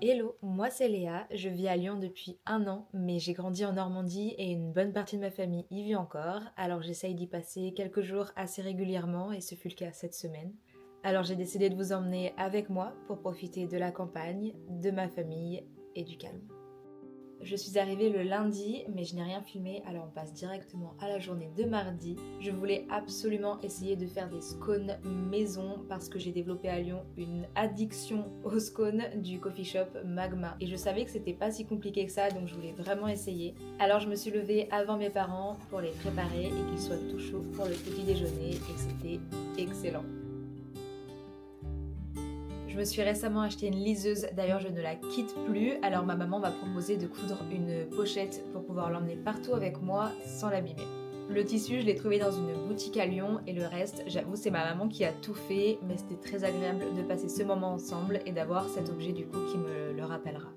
Hello, moi c'est Léa, je vis à Lyon depuis 1 an, mais j'ai grandi en Normandie et une bonne partie de ma famille y vit encore, alors j'essaye d'y passer quelques jours assez régulièrement et ce fut le cas cette semaine. Alors j'ai décidé de vous emmener avec moi pour profiter de la campagne, de ma famille et du calme. Je suis arrivée le lundi, mais je n'ai rien filmé, alors on passe directement à la journée de mardi. Je voulais absolument essayer de faire des scones maison parce que j'ai développé à Lyon une addiction aux scones du coffee shop Magma. Et je savais que c'était pas si compliqué que ça, donc je voulais vraiment essayer. Alors je me suis levée avant mes parents pour les préparer et qu'ils soient tout chauds pour le petit déjeuner, et c'était excellent. Je me suis récemment acheté une liseuse, d'ailleurs je ne la quitte plus, alors ma maman m'a proposé de coudre une pochette pour pouvoir l'emmener partout avec moi sans l'abîmer. Le tissu, je l'ai trouvé dans une boutique à Lyon et le reste, j'avoue, c'est ma maman qui a tout fait, mais c'était très agréable de passer ce moment ensemble et d'avoir cet objet du coup qui me le rappellera.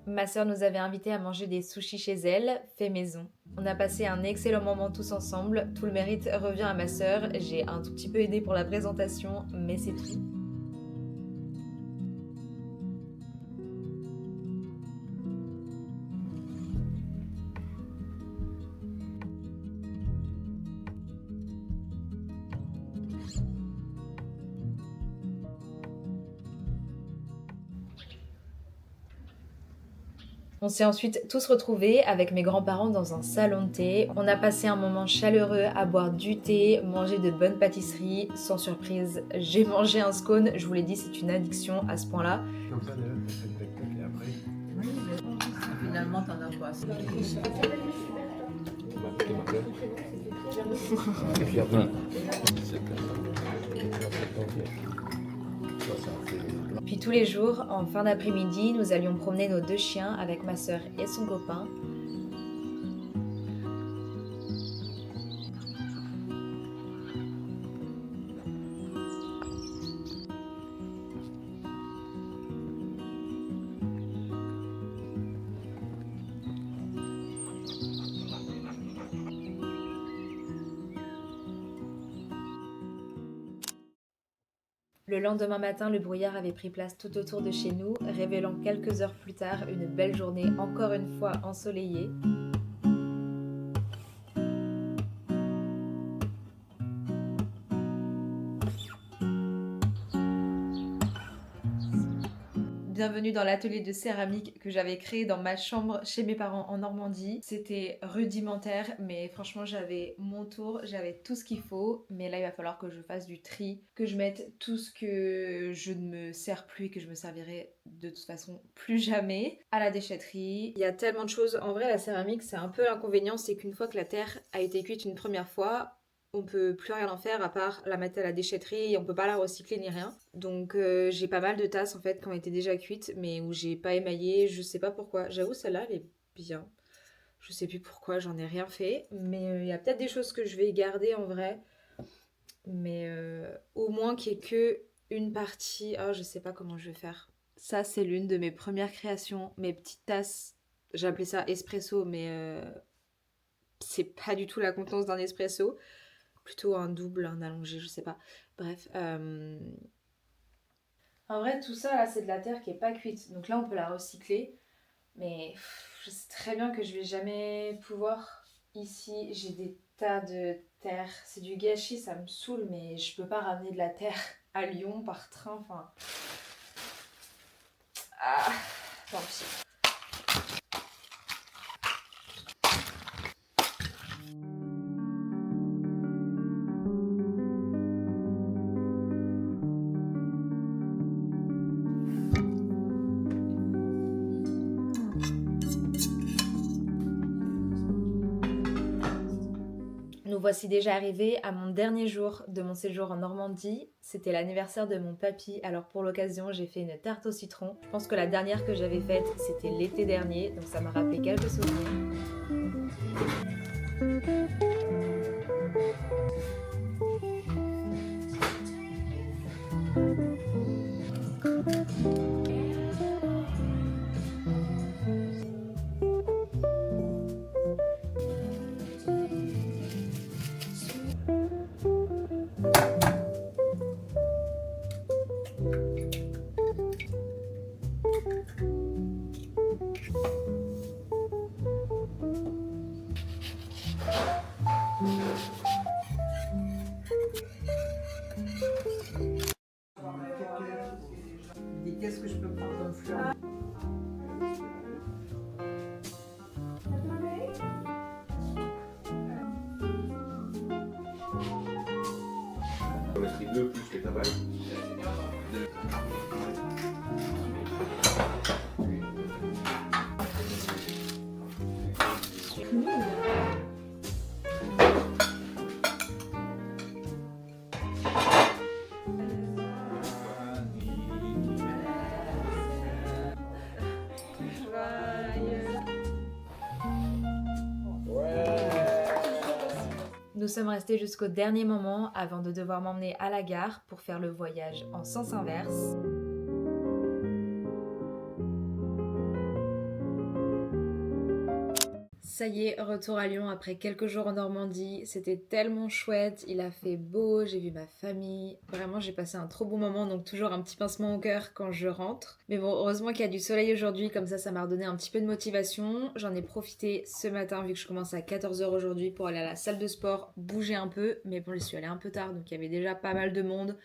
Ma sœur nous avait invités à manger des sushis chez elle, fait maison. On a passé un excellent moment tous ensemble, tout le mérite revient à ma sœur, j'ai un tout petit peu aidé pour la présentation, mais c'est tout. On s'est ensuite tous retrouvés avec mes grands-parents dans un salon de thé. On a passé un moment chaleureux à boire du thé, manger de bonnes pâtisseries. Sans surprise, j'ai mangé un scone. Je vous l'ai dit, c'est une addiction à ce point-là. Comme ça, d'ailleurs, ça fait tac tac et après. Oui, mais finalement, t'en as pas assez. Tu m'as piqué ma fleur. Et puis après, c'est Puis tous les jours, en fin d'après-midi, nous allions promener nos 2 chiens avec ma sœur et son copain. Le lendemain matin, le brouillard avait pris place tout autour de chez nous, révélant quelques heures plus tard une belle journée encore une fois ensoleillée. Bienvenue dans l'atelier de céramique que j'avais créé dans ma chambre chez mes parents en Normandie. C'était rudimentaire, mais franchement j'avais mon tour, j'avais tout ce qu'il faut. Mais là il va falloir que je fasse du tri, que je mette tout ce que je ne me sers plus et que je me servirai de toute façon plus jamais à la déchetterie. Il y a tellement de choses. En vrai la céramique c'est un peu l'inconvénient, c'est qu'une fois que la terre a été cuite une première fois, on peut plus rien en faire à part la mettre à la déchetterie et on peut pas la recycler ni rien. Donc j'ai pas mal de tasses en fait qui ont été déjà cuites mais où j'ai pas émaillé, je sais pas pourquoi. J'avoue celle-là elle est bien. Je sais plus pourquoi, j'en ai rien fait. Mais il y a peut-être des choses que je vais garder en vrai. Mais au moins qu'il y ait que une partie. Ah, je sais pas comment je vais faire. Ça c'est l'une de mes premières créations, mes petites tasses. J'appelais ça espresso mais c'est pas du tout la contenance d'un espresso. Plutôt un double, un allongé, je sais pas. Bref. En vrai, tout ça là, c'est de la terre qui est pas cuite. Donc là, on peut la recycler. Mais je sais très bien que je vais jamais pouvoir. Ici, j'ai des tas de terre. C'est du gâchis, ça me saoule, mais je peux pas ramener de la terre à Lyon par train. Enfin. Ah, tant pis. Nous voici déjà arrivée à mon dernier jour de mon séjour en Normandie. C'était l'anniversaire de mon papy, alors pour l'occasion j'ai fait une tarte au citron. Je pense que la dernière que j'avais faite c'était l'été dernier, donc ça m'a rappelé quelques souvenirs. Qu'est-ce que je peux prendre comme fleur? On a pris 2 plus les tabacs. Nous sommes restés jusqu'au dernier moment avant de devoir m'emmener à la gare pour faire le voyage en sens inverse. Ça y est, retour à Lyon après quelques jours en Normandie. C'était tellement chouette, il a fait beau, j'ai vu ma famille. Vraiment, j'ai passé un trop bon moment, donc toujours un petit pincement au cœur quand je rentre. Mais bon, heureusement qu'il y a du soleil aujourd'hui, comme ça m'a redonné un petit peu de motivation. J'en ai profité ce matin, vu que je commence à 14h aujourd'hui, pour aller à la salle de sport, bouger un peu. Mais bon, j'y suis allée un peu tard, donc il y avait déjà pas mal de monde.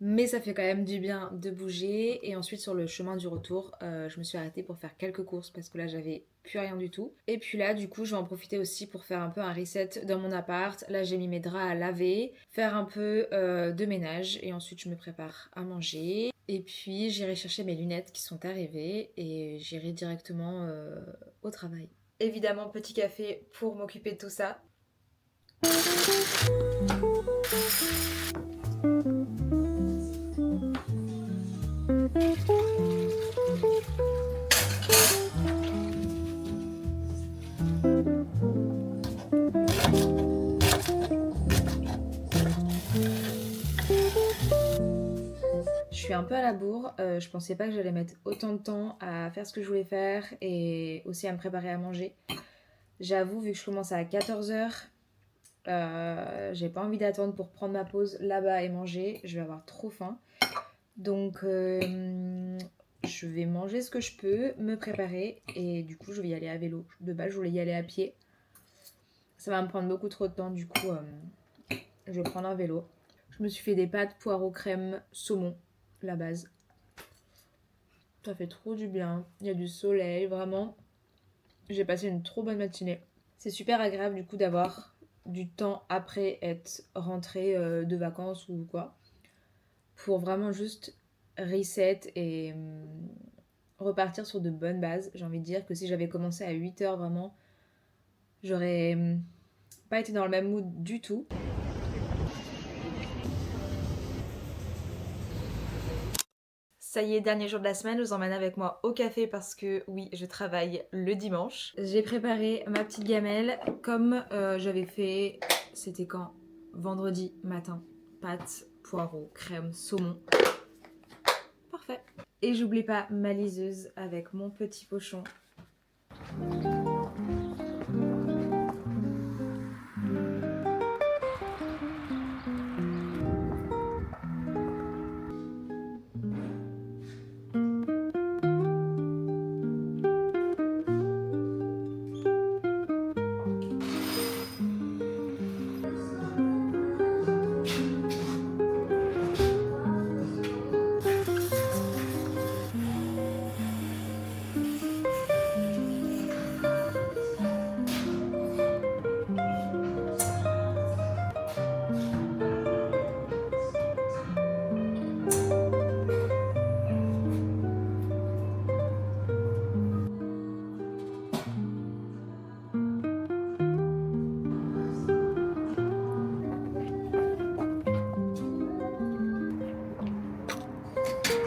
Mais ça fait quand même du bien de bouger. Et ensuite sur le chemin du retour, je me suis arrêtée pour faire quelques courses parce que là j'avais plus rien du tout. Et puis là du coup je vais en profiter aussi pour faire un peu un reset dans mon appart. Là j'ai mis mes draps à laver, faire un peu de ménage et ensuite je me prépare à manger. Et puis j'irai chercher mes lunettes qui sont arrivées et j'irai directement au travail. Évidemment petit café pour m'occuper de tout ça. Je suis un peu à la bourre, je pensais pas que j'allais mettre autant de temps à faire ce que je voulais faire et aussi à me préparer à manger. J'avoue, vu que je commence à 14h, j'ai pas envie d'attendre pour prendre ma pause là-bas et manger, je vais avoir trop faim. Donc je vais manger ce que je peux, me préparer et du coup je vais y aller à vélo. De base je voulais y aller à pied. Ça va me prendre beaucoup trop de temps, du coup je vais prendre un vélo. Je me suis fait des pâtes poireaux crème saumon, la base. Ça fait trop du bien, il y a du soleil, vraiment. J'ai passé une trop bonne matinée. C'est super agréable du coup d'avoir du temps après être rentrée de vacances ou quoi. Pour vraiment juste reset et repartir sur de bonnes bases. J'ai envie de dire que si j'avais commencé à 8h vraiment, j'aurais pas été dans le même mood du tout. Ça y est, dernier jour de la semaine, je vous emmène avec moi au café parce que oui, je travaille le dimanche. J'ai préparé ma petite gamelle comme j'avais fait, c'était quand? Vendredi matin. Pâtes, poireaux, crème, saumon. Parfait. Et j'oublie pas ma liseuse avec mon petit pochon.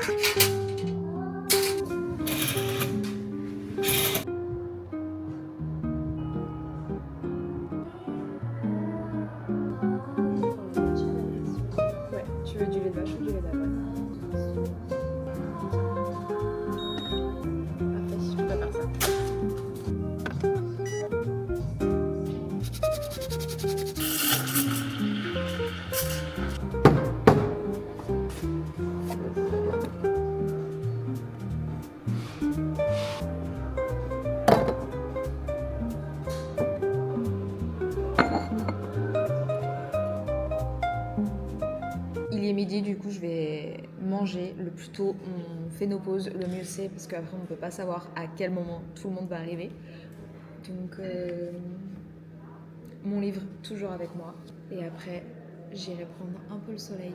Ouais, tu veux du lait de vache ou du lait d'avoine? Parfait, je prépare ça. Il est midi, du coup je vais manger. Le plus tôt on fait nos pauses, le mieux c'est, parce qu'après on ne peut pas savoir à quel moment tout le monde va arriver. Donc mon livre toujours avec moi. Et après j'irai prendre un peu le soleil.